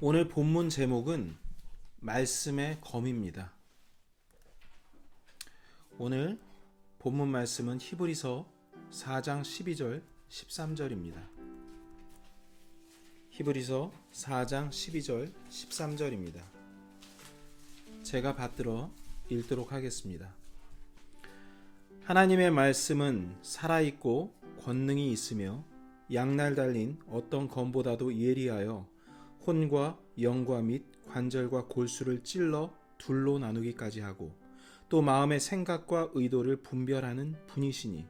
오늘 본문 제목은 말씀의 검입니다. 오늘 본문 말씀은 히브리서 4장 12절 13절입니다. 히브리서 4장 12절 13절입니다. 제가 받들어 읽도록 하겠습니다. 하나님의 말씀은 살아있고 권능이 있으며 양날 달린 어떤 검보다도 예리하여 혼과 영과 및 관절과 골수를 찔러 둘로 나누기까지 하고 또 마음의 생각과 의도를 분별하는 분이시니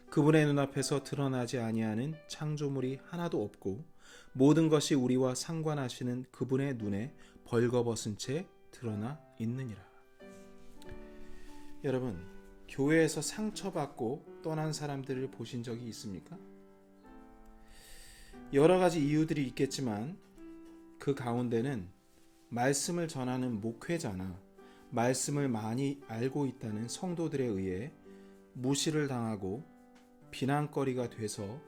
그분의 눈앞에서 드러나지 아니하는 창조물이 하나도 없고 모든 것이 우리와 상관하시는 그분의 눈에 벌거벗은 채 드러나 있느니라. 여러분, 교회에서 상처받고 떠난 사람들을 보신 적이 있습니까? 여러 가지 이유들이 있겠지만 그 가운데는 말씀을 전하는 목회자나 말씀을 많이 알고 있다는 성도들에 의해 무시를 당하고 비난거리가 돼서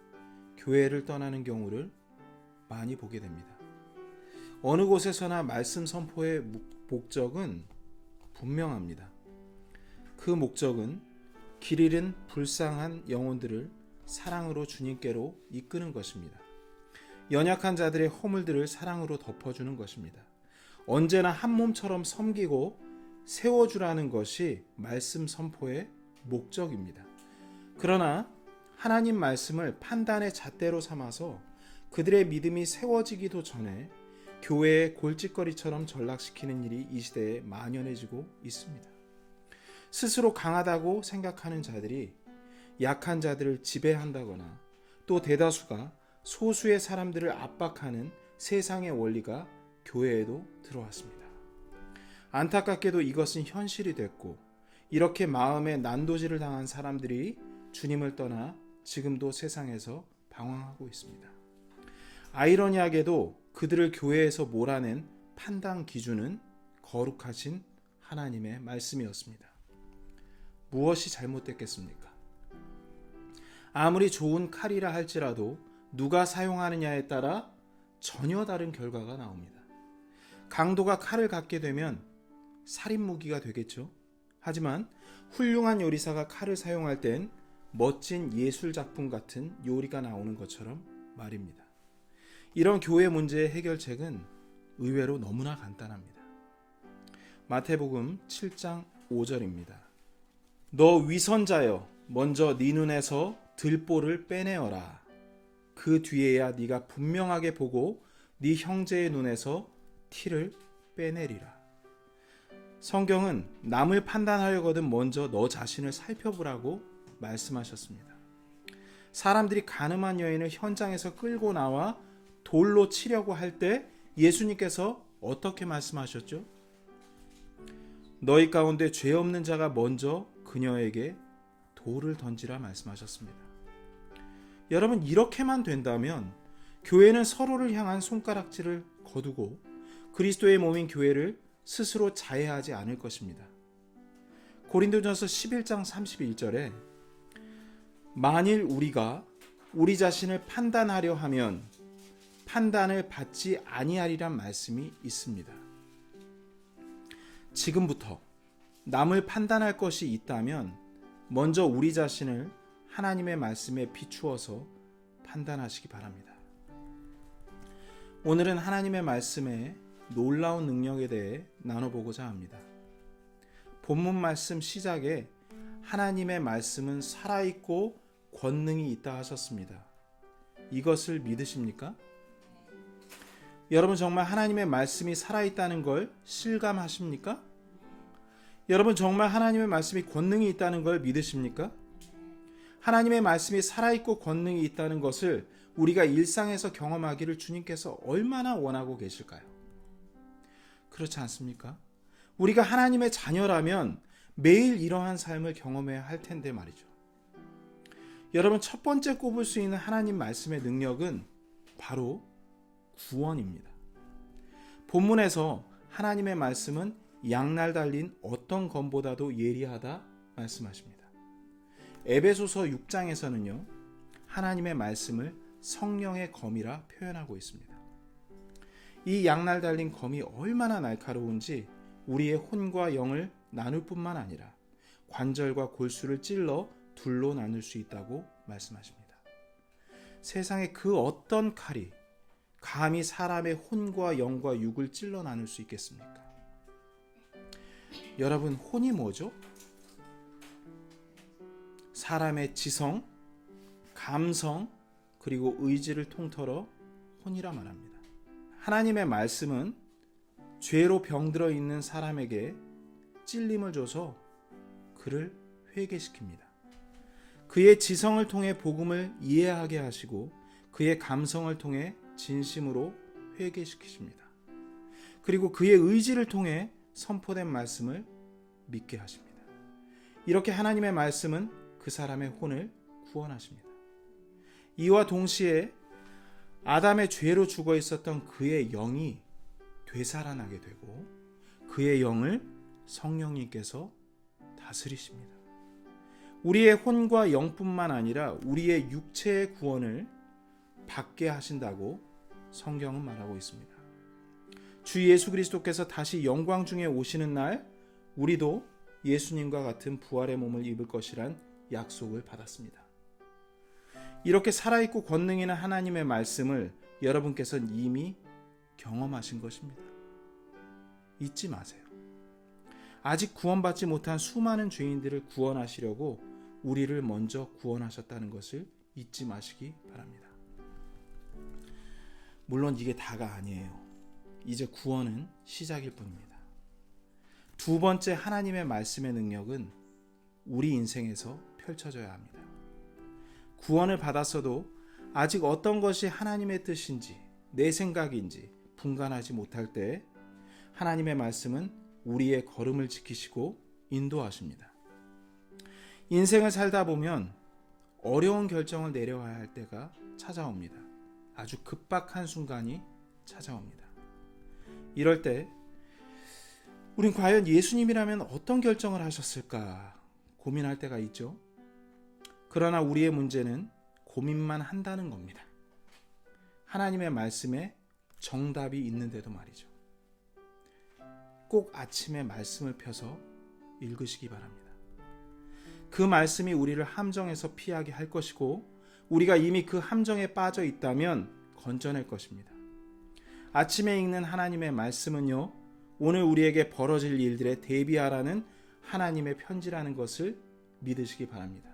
교회를 떠나는 경우를 많이 보게 됩니다. 어느 곳에서나 말씀 선포의 목적은 분명합니다. 그 목적은 길 잃은 불쌍한 영혼들을 사랑으로 주님께로 이끄는 것입니다. 연약한 자들의 허물들을 사랑으로 덮어주는 것입니다. 언제나 한 몸처럼 섬기고 세워주라는 것이 말씀 선포의 목적입니다. 그러나 하나님 말씀을 판단의 잣대로 삼아서 그들의 믿음이 세워지기도 전에 교회의 골칫거리처럼 전락시키는 일이 이 시대에 만연해지고 있습니다. 스스로 강하다고 생각하는 자들이 약한 자들을 지배한다거나 또 대다수가 소수의 사람들을 압박하는 세상의 원리가 교회에도 들어왔습니다. 안타깝게도 이것은 현실이 됐고 이렇게 마음에 난도질을 당한 사람들이 주님을 떠나 지금도 세상에서 방황하고 있습니다. 아이러니하게도 그들을 교회에서 몰아낸 판단 기준은 거룩하신 하나님의 말씀이었습니다. 무엇이 잘못됐겠습니까? 아무리 좋은 칼이라 할지라도 누가 사용하느냐에 따라 전혀 다른 결과가 나옵니다. 강도가 칼을 갖게 되면 살인무기가 되겠죠. 하지만 훌륭한 요리사가 칼을 사용할 땐 멋진 예술작품 같은 요리가 나오는 것처럼 말입니다. 이런 교회 문제의 해결책은 의외로 너무나 간단합니다. 마태복음 7장 5절입니다. 너 위선자여, 먼저 네 눈에서 들보를 빼내어라. 그 뒤에야 네가 분명하게 보고 네 형제의 눈에서 티를 빼내리라. 성경은 남을 판단하려거든 먼저 너 자신을 살펴보라고 말씀하셨습니다. 사람들이 가늠한 여인을 현장에서 끌고 나와 돌로 치려고 할 때 예수님께서 어떻게 말씀하셨죠? 너희 가운데 죄 없는 자가 먼저 그녀에게 돌을 던지라 말씀하셨습니다. 여러분, 이렇게만 된다면 교회는 서로를 향한 손가락질을 거두고 그리스도의 몸인 교회를 스스로 자해하지 않을 것입니다. 고린도전서 11장 31절에 만일 우리가 우리 자신을 판단하려 하면 판단을 받지 아니하리란 말씀이 있습니다. 지금부터 남을 판단할 것이 있다면 먼저 우리 자신을 하나님의 말씀에 비추어서 판단하시기 바랍니다. 오늘은 하나님의 말씀의 놀라운 능력에 대해 나눠보고자 합니다. 본문 말씀 시작에 하나님의 말씀은 살아있고 권능이 있다 하셨습니다. 이것을 믿으십니까? 여러분, 정말 하나님의 말씀이 살아있다는 걸 실감하십니까? 여러분, 정말 하나님의 말씀이 권능이 있다는 걸 믿으십니까? 하나님의 말씀이 살아있고 권능이 있다는 것을 우리가 일상에서 경험하기를 주님께서 얼마나 원하고 계실까요? 그렇지 않습니까? 우리가 하나님의 자녀라면 매일 이러한 삶을 경험해야 할 텐데 말이죠. 여러분, 첫 번째 꼽을 수 있는 하나님 말씀의 능력은 바로 구원입니다. 본문에서 하나님의 말씀은 양날 달린 어떤 검보다도 예리하다 말씀하십니다. 에베소서 6장에서는요, 하나님의 말씀을 성령의 검이라 표현하고 있습니다. 이 양날 달린 검이 얼마나 날카로운지 우리의 혼과 영을 나눌 뿐만 아니라 관절과 골수를 찔러 둘로 나눌 수 있다고 말씀하십니다. 세상에 그 어떤 칼이 감히 사람의 혼과 영과 육을 찔러 나눌 수 있겠습니까? 여러분, 혼이 뭐죠? 사람의 지성, 감성, 그리고 의지를 통틀어 혼이라 말합니다. 하나님의 말씀은 죄로 병들어 있는 사람에게 찔림을 줘서 그를 회개시킵니다. 그의 지성을 통해 복음을 이해하게 하시고 그의 감성을 통해 진심으로 회개시키십니다. 그리고 그의 의지를 통해 선포된 말씀을 믿게 하십니다. 이렇게 하나님의 말씀은 그 사람의 혼을 구원하십니다. 이와 동시에 아담의 죄로 죽어 있었던 그의 영이 되살아나게 되고 그의 영을 성령님께서 다스리십니다. 우리의 혼과 영뿐만 아니라 우리의 육체의 구원을 받게 하신다고 성경은 말하고 있습니다. 주 예수 그리스도께서 다시 영광 중에 오시는 날 우리도 예수님과 같은 부활의 몸을 입을 것이란 약속을 받았습니다. 이렇게 살아있고 권능 있는 하나님의 말씀을 여러분께서는 이미 경험하신 것입니다. 잊지 마세요. 아직 구원받지 못한 수많은 죄인들을 구원하시려고 우리를 먼저 구원하셨다는 것을 잊지 마시기 바랍니다. 물론 이게 다가 아니에요. 이제 구원은 시작일 뿐입니다. 두 번째 하나님의 말씀의 능력은 우리 인생에서 펼쳐져야 합니다. 구원을 받았어도 아직 어떤 것이 하나님의 뜻인지 내 생각인지 분간하지 못할 때 하나님의 말씀은 우리의 걸음을 지키시고 인도하십니다. 인생을 살다 보면 어려운 결정을 내려야 할 때가 찾아옵니다. 아주 급박한 순간이 찾아옵니다. 이럴 때 우린 과연 예수님이라면 어떤 결정을 하셨을까 고민할 때가 있죠. 그러나 우리의 문제는 고민만 한다는 겁니다. 하나님의 말씀에 정답이 있는데도 말이죠. 꼭 아침에 말씀을 펴서 읽으시기 바랍니다. 그 말씀이 우리를 함정에서 피하게 할 것이고 우리가 이미 그 함정에 빠져 있다면 건져낼 것입니다. 아침에 읽는 하나님의 말씀은요, 오늘 우리에게 벌어질 일들에 대비하라는 하나님의 편지라는 것을 믿으시기 바랍니다.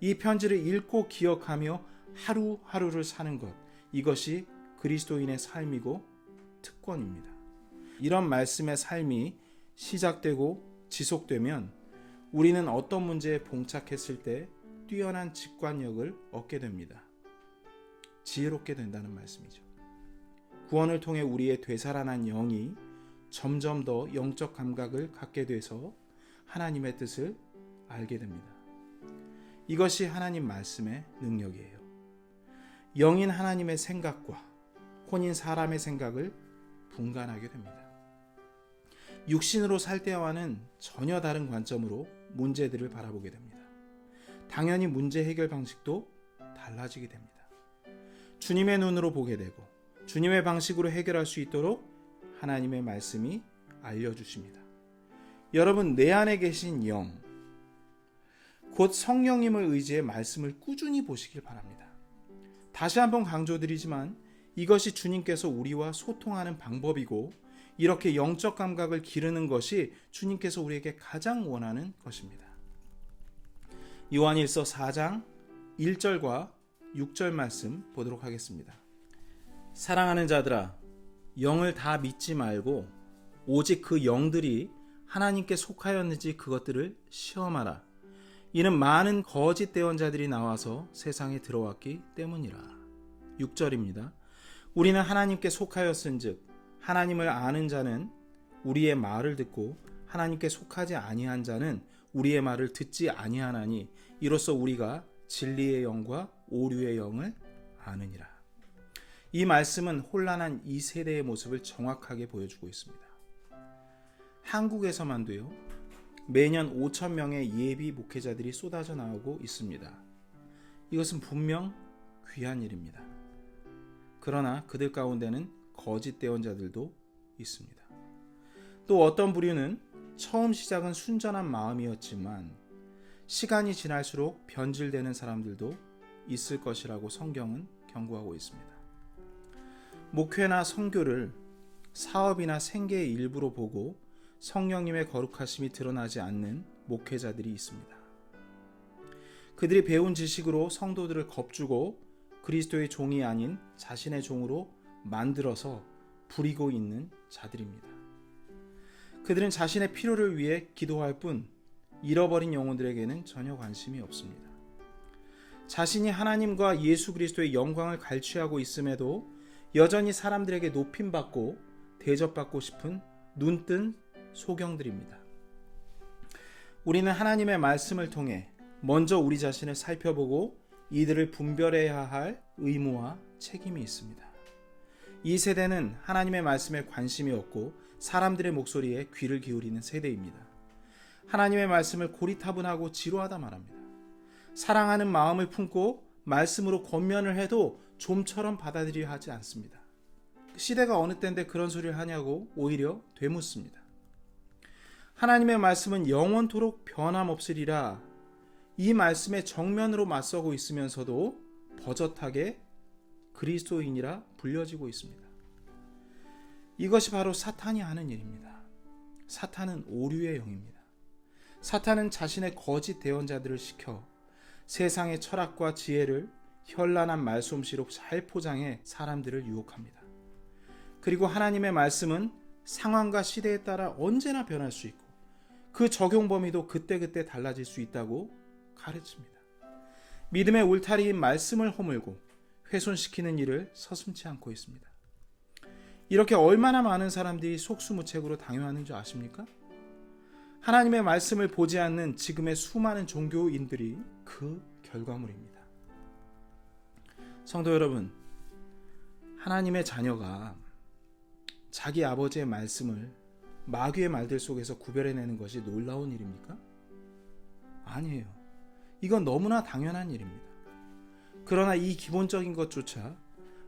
이 편지를 읽고 기억하며 하루하루를 사는 것, 이것이 그리스도인의 삶이고 특권입니다. 이런 말씀의 삶이 시작되고 지속되면 우리는 어떤 문제에 봉착했을 때 뛰어난 직관력을 얻게 됩니다. 지혜롭게 된다는 말씀이죠. 구원을 통해 우리의 되살아난 영이 점점 더 영적 감각을 갖게 돼서 하나님의 뜻을 알게 됩니다. 이것이 하나님 말씀의 능력이에요. 영인 하나님의 생각과 혼인 사람의 생각을 분간하게 됩니다. 육신으로 살 때와는 전혀 다른 관점으로 문제들을 바라보게 됩니다. 당연히 문제 해결 방식도 달라지게 됩니다. 주님의 눈으로 보게 되고 주님의 방식으로 해결할 수 있도록 하나님의 말씀이 알려주십니다. 여러분, 내 안에 계신 영, 곧 성령님을 의지해 말씀을 꾸준히 보시길 바랍니다. 다시 한번 강조드리지만 이것이 주님께서 우리와 소통하는 방법이고 이렇게 영적 감각을 기르는 것이 주님께서 우리에게 가장 원하는 것입니다. 요한일서 4장 1절과 6절 말씀 보도록 하겠습니다. 사랑하는 자들아, 영을 다 믿지 말고 오직 그 영들이 하나님께 속하였는지 그것들을 시험하라. 이는 많은 거짓 대언자들이 나와서 세상에 들어왔기 때문이라. 6절입니다. 우리는 하나님께 속하였은즉 하나님을 아는 자는 우리의 말을 듣고 하나님께 속하지 아니한 자는 우리의 말을 듣지 아니하나니 이로써 우리가 진리의 영과 오류의 영을 아느니라. 이 말씀은 혼란한 이 세대의 모습을 정확하게 보여주고 있습니다. 한국에서만도요, 매년 5,000명의 예비 목회자들이 쏟아져 나오고 있습니다. 이것은 분명 귀한 일입니다. 그러나 그들 가운데는 거짓 대언자들도 있습니다. 또 어떤 부류는 처음 시작은 순전한 마음이었지만 시간이 지날수록 변질되는 사람들도 있을 것이라고 성경은 경고하고 있습니다. 목회나 선교를 사업이나 생계의 일부로 보고 성령님의 거룩하심이 드러나지 않는 목회자들이 있습니다. 그들이 배운 지식으로 성도들을 겁주고 그리스도의 종이 아닌 자신의 종으로 만들어서 부리고 있는 자들입니다. 그들은 자신의 필요를 위해 기도할 뿐 잃어버린 영혼들에게는 전혀 관심이 없습니다. 자신이 하나님과 예수 그리스도의 영광을 갈취하고 있음에도 여전히 사람들에게 높임받고 대접받고 싶은 눈뜬 소경들입니다. 우리는 하나님의 말씀을 통해 먼저 우리 자신을 살펴보고 이들을 분별해야 할 의무와 책임이 있습니다. 이 세대는 하나님의 말씀에 관심이 없고 사람들의 목소리에 귀를 기울이는 세대입니다. 하나님의 말씀을 고리타분하고 지루하다 말합니다. 사랑하는 마음을 품고 말씀으로 권면을 해도 좀처럼 받아들이려 하지 않습니다. 시대가 어느 때인데 그런 소리를 하냐고 오히려 되묻습니다. 하나님의 말씀은 영원토록 변함없으리라 이 말씀에 정면으로 맞서고 있으면서도 버젓하게 그리스도인이라 불려지고 있습니다. 이것이 바로 사탄이 하는 일입니다. 사탄은 오류의 영입니다. 사탄은 자신의 거짓 대언자들을 시켜 세상의 철학과 지혜를 현란한 말솜씨로 잘 포장해 사람들을 유혹합니다. 그리고 하나님의 말씀은 상황과 시대에 따라 언제나 변할 수 있고 그 적용 범위도 그때그때 달라질 수 있다고 가르칩니다. 믿음의 울타리인 말씀을 허물고 훼손시키는 일을 서슴지 않고 있습니다. 이렇게 얼마나 많은 사람들이 속수무책으로 당해하는 줄 아십니까? 하나님의 말씀을 보지 않는 지금의 수많은 종교인들이 그 결과물입니다. 성도 여러분, 하나님의 자녀가 자기 아버지의 말씀을 마귀의 말들 속에서 구별해내는 것이 놀라운 일입니까? 아니에요. 이건 너무나 당연한 일입니다. 그러나 이 기본적인 것조차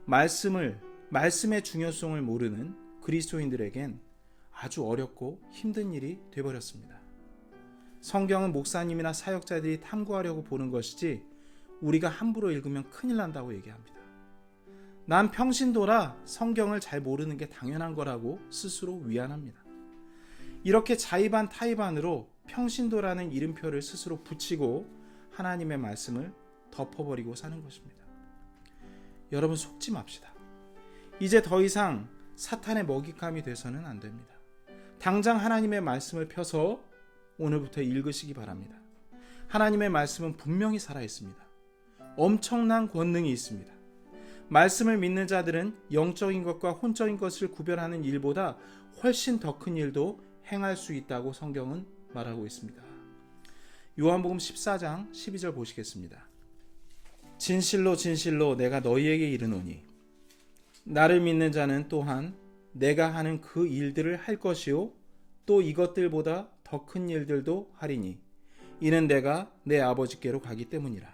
말씀의 중요성을 모르는 그리스도인들에겐 아주 어렵고 힘든 일이 되어버렸습니다. 성경은 목사님이나 사역자들이 탐구하려고 보는 것이지 우리가 함부로 읽으면 큰일 난다고 얘기합니다. 난 평신도라 성경을 잘 모르는 게 당연한 거라고 스스로 위안합니다. 이렇게 자의반 타의반으로 평신도라는 이름표를 스스로 붙이고 하나님의 말씀을 덮어버리고 사는 것입니다. 여러분 속지 맙시다. 이제 더 이상 사탄의 먹잇감이 돼서는 안 됩니다. 당장 하나님의 말씀을 펴서 오늘부터 읽으시기 바랍니다. 하나님의 말씀은 분명히 살아있습니다. 엄청난 권능이 있습니다. 말씀을 믿는 자들은 영적인 것과 혼적인 것을 구별하는 일보다 훨씬 더 큰 일도 행할 수 있다고 성경은 말하고 있습니다. 요한복음 14장 12절 보시겠습니다. 진실로 진실로 내가 너희에게 이르노니 나를 믿는 자는 또한 내가 하는 그 일들을 할 것이요 또 이것들보다 더 큰 일들도 하리니 이는 내가 내 아버지께로 가기 때문이라.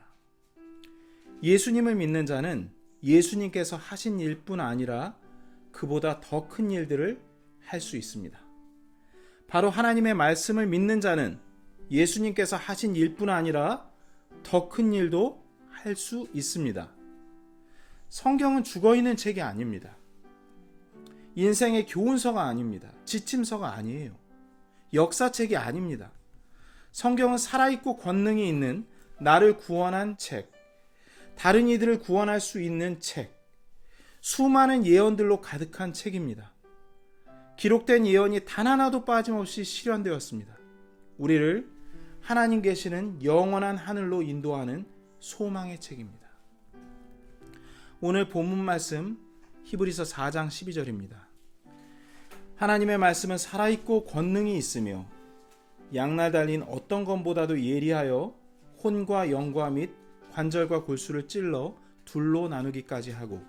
예수님을 믿는 자는 예수님께서 하신 일뿐 아니라 그보다 더 큰 일들을 할 수 있습니다. 바로 하나님의 말씀을 믿는 자는 예수님께서 하신 일뿐 아니라 더 큰 일도 할 수 있습니다. 성경은 죽어있는 책이 아닙니다. 인생의 교훈서가 아닙니다. 지침서가 아니에요. 역사책이 아닙니다. 성경은 살아있고 권능이 있는 나를 구원한 책, 다른 이들을 구원할 수 있는 책, 수많은 예언들로 가득한 책입니다. 기록된 예언이 단 하나도 빠짐없이 실현되었습니다. 우리를 하나님 계시는 영원한 하늘로 인도하는 소망의 책입니다. 오늘 본문 말씀 히브리서 4장 12절입니다. 하나님의 말씀은 살아있고 권능이 있으며 양날 달린 어떤 검보다도 예리하여 혼과 영과 및 관절과 골수를 찔러 둘로 나누기까지 하고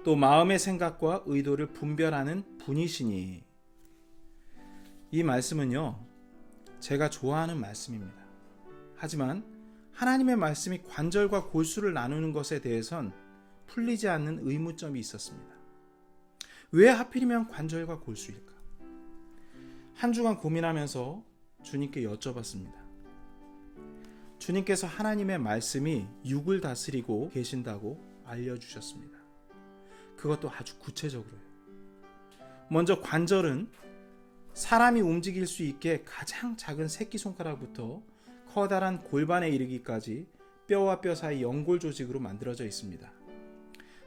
또 마음의 생각과 의도를 분별하는 분이시니. 이 말씀은요, 제가 좋아하는 말씀입니다. 하지만 하나님의 말씀이 관절과 골수를 나누는 것에 대해선 풀리지 않는 의무점이 있었습니다. 왜 하필이면 관절과 골수일까? 한 주간 고민하면서 주님께 여쭤봤습니다. 주님께서 하나님의 말씀이 육을 다스리고 계신다고 알려주셨습니다. 그것도 아주 구체적으로요. 먼저 관절은 사람이 움직일 수 있게 가장 작은 새끼손가락부터 커다란 골반에 이르기까지 뼈와 뼈 사이 연골 조직으로 만들어져 있습니다.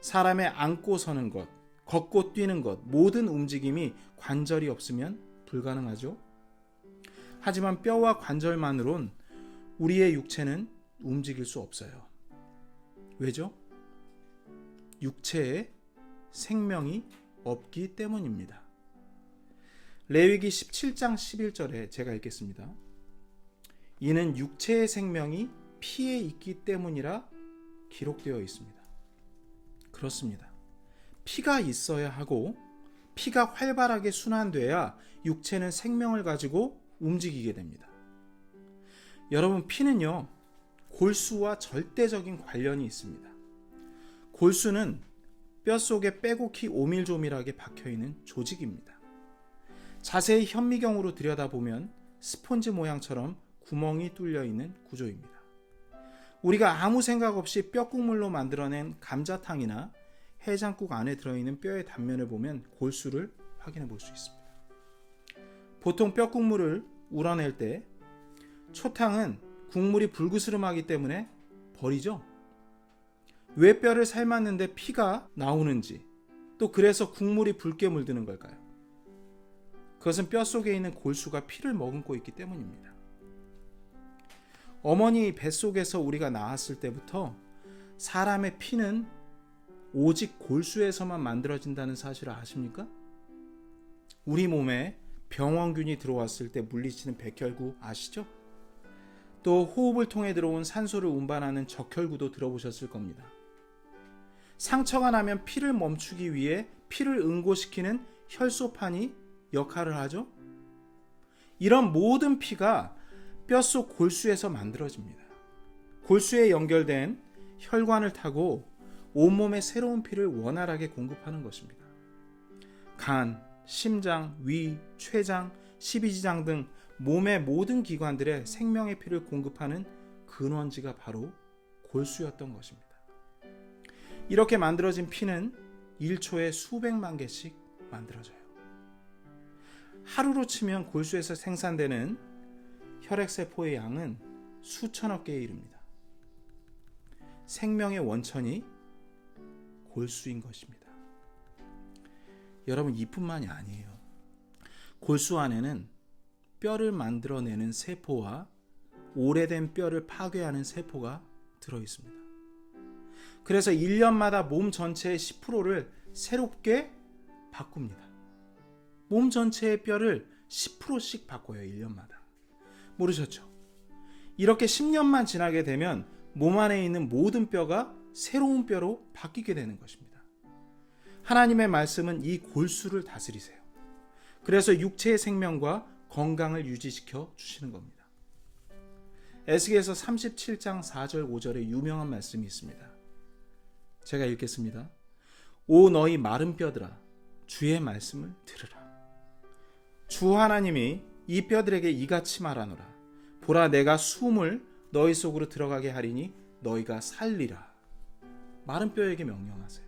사람의 앉고 서는 것, 걷고 뛰는 것, 모든 움직임이 관절이 없으면 불가능하죠. 하지만 뼈와 관절만으론 우리의 육체는 움직일 수 없어요. 왜죠? 육체에 생명이 없기 때문입니다. 레위기 17장 11절에 제가 읽겠습니다. 이는 육체의 생명이 피에 있기 때문이라 기록되어 있습니다. 그렇습니다. 피가 있어야 하고 피가 활발하게 순환돼야 육체는 생명을 가지고 움직이게 됩니다. 여러분, 피는요, 골수와 절대적인 관련이 있습니다. 골수는 뼛속에 빼곡히 오밀조밀하게 박혀있는 조직입니다. 자세히 현미경으로 들여다보면 스폰지 모양처럼 구멍이 뚫려있는 구조입니다. 우리가 아무 생각 없이 뼈국물로 만들어낸 감자탕이나 해장국 안에 들어있는 뼈의 단면을 보면 골수를 확인해 볼 수 있습니다. 보통 뼈국물을 우러낼 때 초탕은 국물이 불그스름하기 때문에 버리죠. 왜 뼈를 삶았는데 피가 나오는지, 또 그래서 국물이 붉게 물드는 걸까요? 그것은 뼛속에 있는 골수가 피를 머금고 있기 때문입니다. 어머니 뱃속에서 우리가 나왔을 때부터 사람의 피는 오직 골수에서만 만들어진다는 사실을 아십니까? 우리 몸에 병원균이 들어왔을 때 물리치는 백혈구 아시죠? 또 호흡을 통해 들어온 산소를 운반하는 적혈구도 들어보셨을 겁니다. 상처가 나면 피를 멈추기 위해 피를 응고시키는 혈소판이 역할을 하죠. 이런 모든 피가 뼛속 골수에서 만들어집니다. 골수에 연결된 혈관을 타고 온몸에 새로운 피를 원활하게 공급하는 것입니다. 간, 심장, 위, 췌장, 십이지장 등 몸의 모든 기관들에 생명의 피를 공급하는 근원지가 바로 골수였던 것입니다. 이렇게 만들어진 피는 1초에 수백만 개씩 만들어져요. 하루로 치면 골수에서 생산되는 혈액세포의 양은 수천억 개에 이릅니다. 생명의 원천이 골수인 것입니다. 여러분, 이뿐만이 아니에요. 골수 안에는 뼈를 만들어내는 세포와 오래된 뼈를 파괴하는 세포가 들어있습니다. 그래서 1년마다 몸 전체의 10%를 새롭게 바꿉니다. 몸 전체의 뼈를 10%씩 바꿔요. 1년마다. 모르셨죠? 이렇게 10년만 지나게 되면 몸 안에 있는 모든 뼈가 새로운 뼈로 바뀌게 되는 것입니다. 하나님의 말씀은 이 골수를 다스리세요. 그래서 육체의 생명과 건강을 유지시켜 주시는 겁니다. 에스겔서 37장 4절 5절에 유명한 말씀이 있습니다. 제가 읽겠습니다. 오 너희 마른 뼈들아, 주의 말씀을 들으라. 주 하나님이 이 뼈들에게 이같이 말하노라. 보라, 내가 숨을 너희 속으로 들어가게 하리니 너희가 살리라. 마른 뼈에게 명령하세요.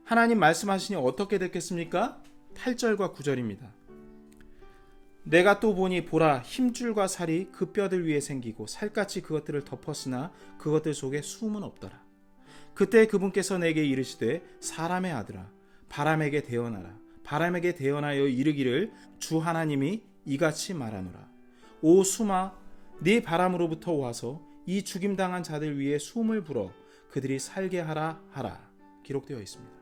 하나님 말씀하시니 어떻게 됐겠습니까? 8절과 9절입니다. 내가 또 보니 보라, 힘줄과 살이 그 뼈들 위에 생기고 살같이 그것들을 덮었으나 그것들 속에 숨은 없더라. 그때 그분께서 내게 이르시되 사람의 아들아, 바람에게 대언하라. 바람에게 대언하여 이르기를 주 하나님이 이같이 말하노라. 오 숨아, 네 바람으로부터 와서 이 죽임당한 자들 위에 숨을 불어 그들이 살게 하라 하라. 기록되어 있습니다.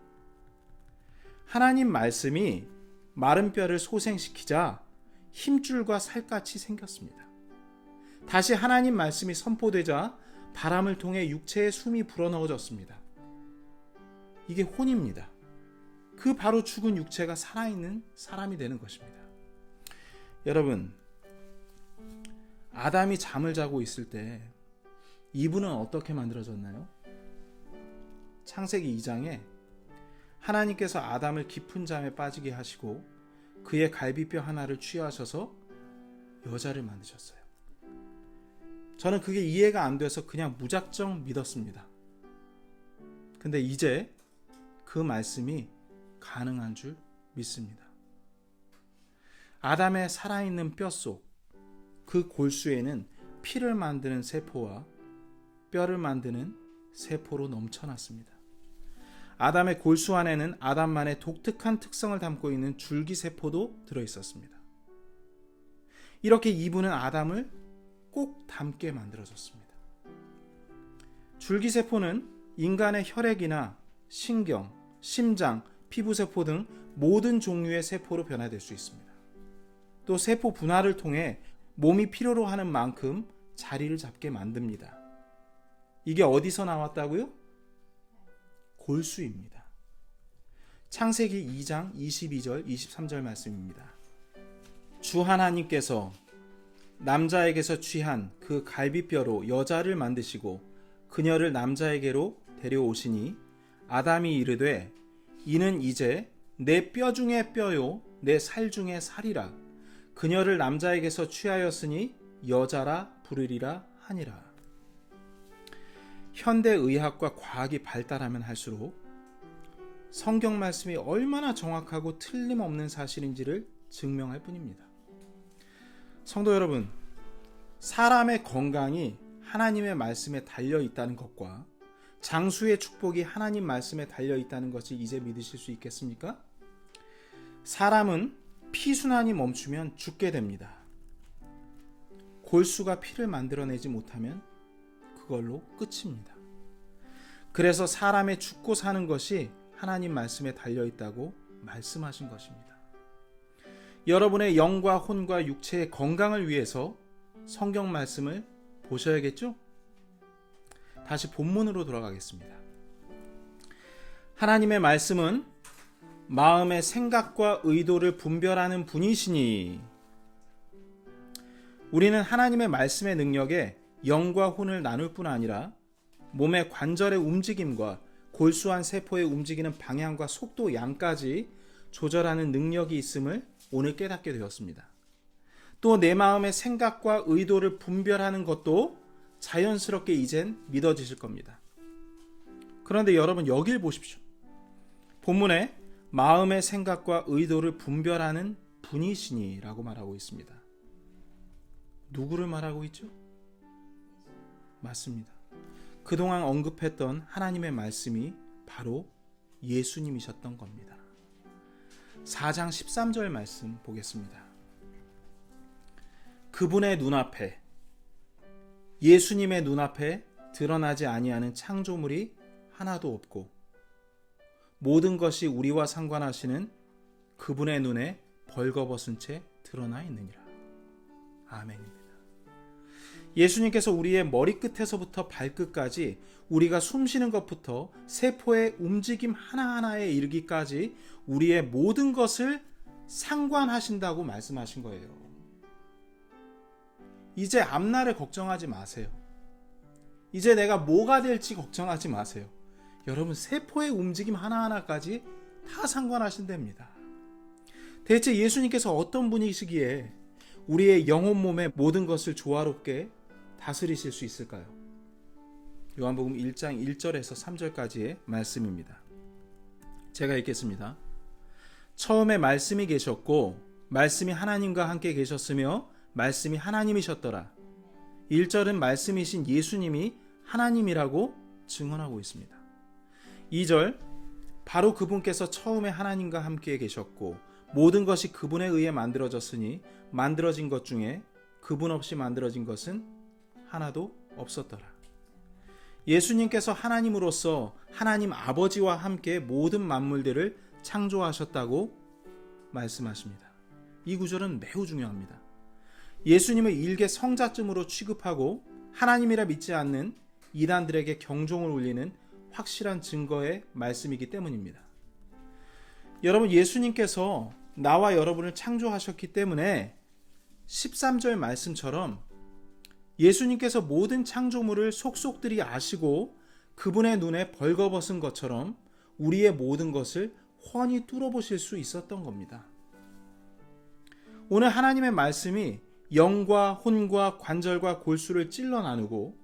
하나님 말씀이 마른 뼈를 소생시키자 힘줄과 살같이 생겼습니다. 다시 하나님 말씀이 선포되자 바람을 통해 육체에 숨이 불어넣어졌습니다. 이게 혼입니다. 그 바로 죽은 육체가 살아있는 사람이 되는 것입니다. 여러분, 아담이 잠을 자고 있을 때 이브는 어떻게 만들어졌나요? 창세기 2장에 하나님께서 아담을 깊은 잠에 빠지게 하시고 그의 갈비뼈 하나를 취하셔서 여자를 만드셨어요. 저는 그게 이해가 안 돼서 그냥 무작정 믿었습니다. 근데 이제 그 말씀이 가능한 줄 믿습니다. 아담의 살아있는 뼛속, 그 골수에는 피를 만드는 세포와 뼈를 만드는 세포로 넘쳐났습니다. 아담의 골수 안에는 아담만의 독특한 특성을 담고 있는 줄기세포도 들어있었습니다. 이렇게 이분은 아담을 꼭 닮게 만들어졌습니다. 줄기세포는 인간의 혈액이나 신경, 심장, 피부세포 등 모든 종류의 세포로 변화될 수 있습니다. 또 세포 분할을 통해 몸이 필요로 하는 만큼 자리를 잡게 만듭니다. 이게 어디서 나왔다고요? 골수입니다. 창세기 2장 22절 23절 말씀입니다. 주 하나님께서 남자에게서 취한 그 갈비뼈로 여자를 만드시고 그녀를 남자에게로 데려오시니 아담이 이르되 이는 이제 내 뼈 중에 뼈요 내 살 중에 살이라 그녀를 남자에게서 취하였으니 여자라 부르리라 하니라. 현대의학과 과학이 발달하면 할수록 성경 말씀이 얼마나 정확하고 틀림없는 사실인지를 증명할 뿐입니다. 성도 여러분, 사람의 건강이 하나님의 말씀에 달려 있다는 것과 장수의 축복이 하나님 말씀에 달려 있다는 것을 이제 믿으실 수 있겠습니까? 사람은 피순환이 멈추면 죽게 됩니다. 골수가 피를 만들어내지 못하면 그걸로 끝입니다. 그래서 사람의 죽고 사는 것이 하나님 말씀에 달려 있다고 말씀하신 것입니다. 여러분의 영과 혼과 육체의 건강을 위해서 성경 말씀을 보셔야겠죠? 다시 본문으로 돌아가겠습니다. 하나님의 말씀은 마음의 생각과 의도를 분별하는 분이시니 우리는 하나님의 말씀의 능력에 영과 혼을 나눌 뿐 아니라 몸의 관절의 움직임과 골수한 세포의 움직이는 방향과 속도 양까지 조절하는 능력이 있음을 오늘 깨닫게 되었습니다. 또 내 마음의 생각과 의도를 분별하는 것도 자연스럽게 이젠 믿어지실 겁니다. 그런데 여러분 여길 보십시오. 본문에 마음의 생각과 의도를 분별하는 분이시니 라고 말하고 있습니다. 누구를 말하고 있죠? 맞습니다. 그동안 언급했던 하나님의 말씀이 바로 예수님이셨던 겁니다. 4장 13절 말씀 보겠습니다. 그분의 눈앞에, 예수님의 눈앞에 드러나지 아니하는 창조물이 하나도 없고 모든 것이 우리와 상관하시는 그분의 눈에 벌거벗은 채 드러나 있느니라. 아멘입니다. 예수님께서 우리의 머리끝에서부터 발끝까지 우리가 숨쉬는 것부터 세포의 움직임 하나하나에 이르기까지 우리의 모든 것을 상관하신다고 말씀하신 거예요. 이제 앞날을 걱정하지 마세요. 이제 내가 뭐가 될지 걱정하지 마세요. 여러분 세포의 움직임 하나하나까지 다 상관하신답니다. 대체 예수님께서 어떤 분이시기에 우리의 영혼 몸의 모든 것을 조화롭게 다스리실 수 있을까요? 요한복음 1장 1절에서 3절까지의 말씀입니다. 제가 읽겠습니다. 처음에 말씀이 계셨고 말씀이 하나님과 함께 계셨으며 말씀이 하나님이셨더라. 1절은 말씀이신 예수님이 하나님이라고 증언하고 있습니다. 2절 바로 그분께서 처음에 하나님과 함께 계셨고 모든 것이 그분에 의해 만들어졌으니 만들어진 것 중에 그분 없이 만들어진 것은 하나도 없었더라. 예수님께서 하나님으로서 하나님 아버지와 함께 모든 만물들을 창조하셨다고 말씀하십니다. 이 구절은 매우 중요합니다. 예수님을 일개 성자쯤으로 취급하고 하나님이라 믿지 않는 이단들에게 경종을 울리는 확실한 증거의 말씀이기 때문입니다. 여러분 예수님께서 나와 여러분을 창조하셨기 때문에 13절 말씀처럼 예수님께서 모든 창조물을 속속들이 아시고 그분의 눈에 벌거벗은 것처럼 우리의 모든 것을 훤히 뚫어보실 수 있었던 겁니다. 오늘 하나님의 말씀이 영과 혼과 관절과 골수를 찔러 나누고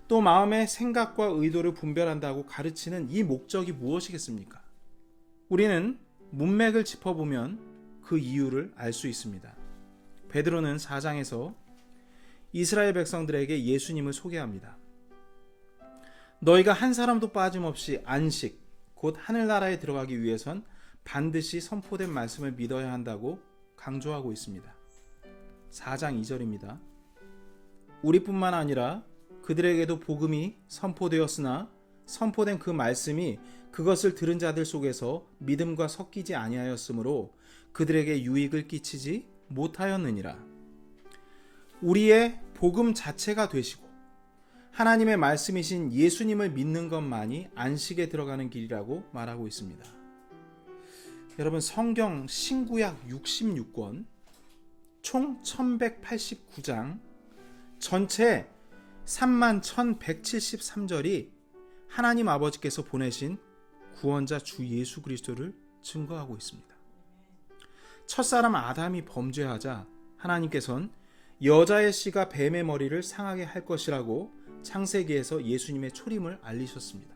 또 마음의 생각과 의도를 분별한다고 가르치는 이 목적이 무엇이겠습니까? 우리는 문맥을 짚어보면 그 이유를 알 수 있습니다. 베드로는 4장에서 이스라엘 백성들에게 예수님을 소개합니다. 너희가 한 사람도 빠짐없이 안식, 곧 하늘나라에 들어가기 위해선 반드시 선포된 말씀을 믿어야 한다고 강조하고 있습니다. 4장 2절입니다. 우리뿐만 아니라 그들에게도 복음이 선포되었으나 선포된 그 말씀이 그것을 들은 자들 속에서 믿음과 섞이지 아니하였으므로 그들에게 유익을 끼치지 못하였느니라. 우리의 복음 자체가 되시고 하나님의 말씀이신 예수님을 믿는 것만이 안식에 들어가는 길이라고 말하고 있습니다. 여러분, 성경 신구약 66권 총 1189장 전체 31,173절이 하나님 아버지께서 보내신 구원자 주 예수 그리스도를 증거하고 있습니다. 첫사람 아담이 범죄하자 하나님께서는 여자의 씨가 뱀의 머리를 상하게 할 것이라고 창세기에서 예수님의 초림을 알리셨습니다.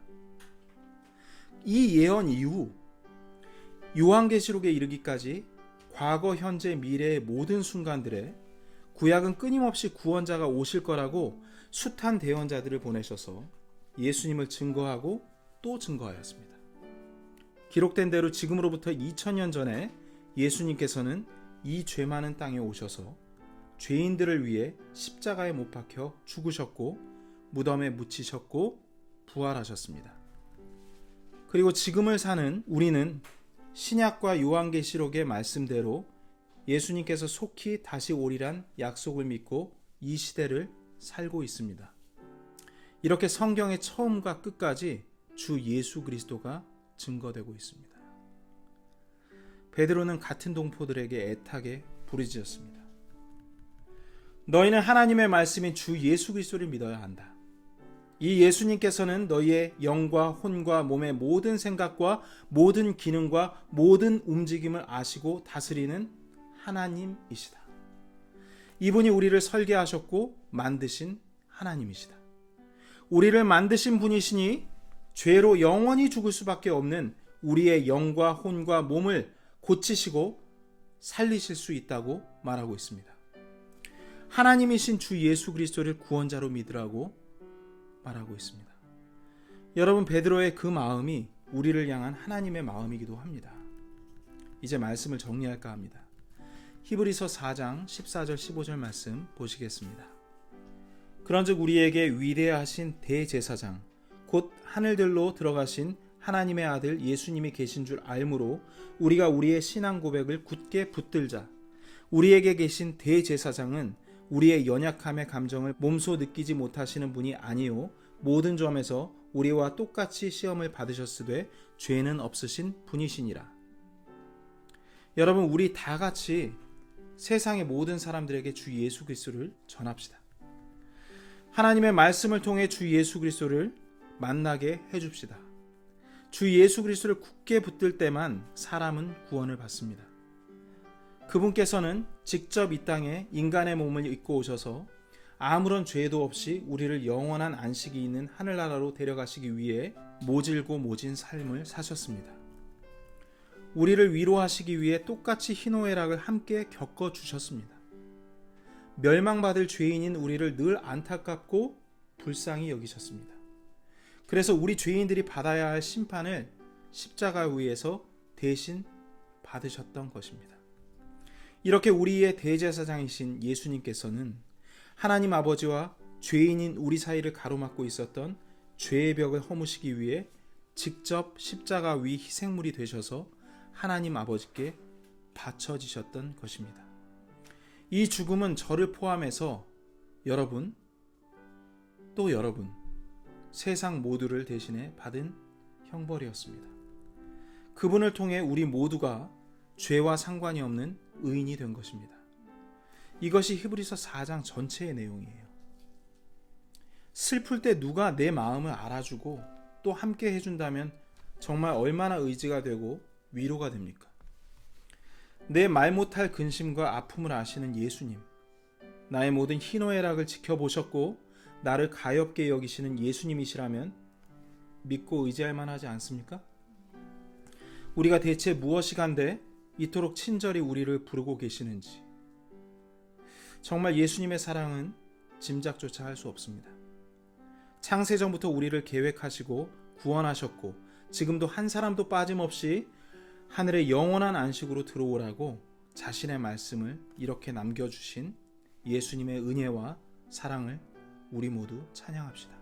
이 예언 이후 요한계시록에 이르기까지 과거, 현재, 미래의 모든 순간들에 구약은 끊임없이 구원자가 오실 거라고 숱한 대언자들을 보내셔서 예수님을 증거하고 또 증거하였습니다. 기록된 대로 지금으로부터 2000년 전에 예수님께서는 이 죄 많은 땅에 오셔서 죄인들을 위해 십자가에 못 박혀 죽으셨고 무덤에 묻히셨고 부활하셨습니다. 그리고 지금을 사는 우리는 신약과 요한계시록의 말씀대로 예수님께서 속히 다시 오리란 약속을 믿고 이 시대를 살고 있습니다. 이렇게 성경의 처음과 끝까지 주 예수 그리스도가 증거되고 있습니다. 베드로는 같은 동포들에게 애타게 부르짖었습니다. 너희는 하나님의 말씀인 주 예수 그리스도를 믿어야 한다. 이 예수님께서는 너희의 영과 혼과 몸의 모든 생각과 모든 기능과 모든 움직임을 아시고 다스리는 하나님이시다. 이분이 우리를 설계하셨고 만드신 하나님이시다. 우리를 만드신 분이시니 죄로 영원히 죽을 수밖에 없는 우리의 영과 혼과 몸을 고치시고 살리실 수 있다고 말하고 있습니다. 하나님이신 주 예수 그리스도를 구원자로 믿으라고 말하고 있습니다. 여러분, 베드로의 그 마음이 우리를 향한 하나님의 마음이기도 합니다. 이제 말씀을 정리할까 합니다. 히브리서 4장 14절 15절 말씀 보시겠습니다. 그런즉 우리에게 위대하신 대제사장 곧 하늘들로 들어가신 하나님의 아들 예수님이 계신 줄 알므로 우리가 우리의 신앙 고백을 굳게 붙들자. 우리에게 계신 대제사장은 우리의 연약함의 감정을 몸소 느끼지 못하시는 분이 아니요 모든 점에서 우리와 똑같이 시험을 받으셨으되 죄는 없으신 분이시니라. 여러분, 우리 다 같이 세상의 모든 사람들에게 주 예수 그리스도를 전합시다. 하나님의 말씀을 통해 주 예수 그리스도를 만나게 해줍시다. 주 예수 그리스도를 굳게 붙들 때만 사람은 구원을 받습니다. 그분께서는 직접 이 땅에 인간의 몸을 입고 오셔서 아무런 죄도 없이 우리를 영원한 안식이 있는 하늘나라로 데려가시기 위해 모질고 모진 삶을 사셨습니다. 우리를 위로하시기 위해 똑같이 희노애락을 함께 겪어주셨습니다. 멸망받을 죄인인 우리를 늘 안타깝고 불쌍히 여기셨습니다. 그래서 우리 죄인들이 받아야 할 심판을 십자가 위에서 대신 받으셨던 것입니다. 이렇게 우리의 대제사장이신 예수님께서는 하나님 아버지와 죄인인 우리 사이를 가로막고 있었던 죄의 벽을 허무시기 위해 직접 십자가 위 희생물이 되셔서 하나님 아버지께 바쳐지셨던 것입니다. 이 죽음은 저를 포함해서 여러분, 또 여러분, 세상 모두를 대신해 받은 형벌이었습니다. 그분을 통해 우리 모두가 죄와 상관이 없는 의인이 된 것입니다. 이것이 히브리서 4장 전체의 내용이에요. 슬플 때 누가 내 마음을 알아주고 또 함께 해준다면 정말 얼마나 의지가 되고 위로가 됩니까? 내 말 못할 근심과 아픔을 아시는 예수님, 나의 모든 희노애락을 지켜보셨고 나를 가엾게 여기시는 예수님이시라면 믿고 의지할 만하지 않습니까? 우리가 대체 무엇이간데 이토록 친절히 우리를 부르고 계시는지, 정말 예수님의 사랑은 짐작조차 할 수 없습니다. 창세전부터 우리를 계획하시고 구원하셨고 지금도 한 사람도 빠짐없이 하늘의 영원한 안식으로 들어오라고 자신의 말씀을 이렇게 남겨주신 예수님의 은혜와 사랑을 우리 모두 찬양합시다.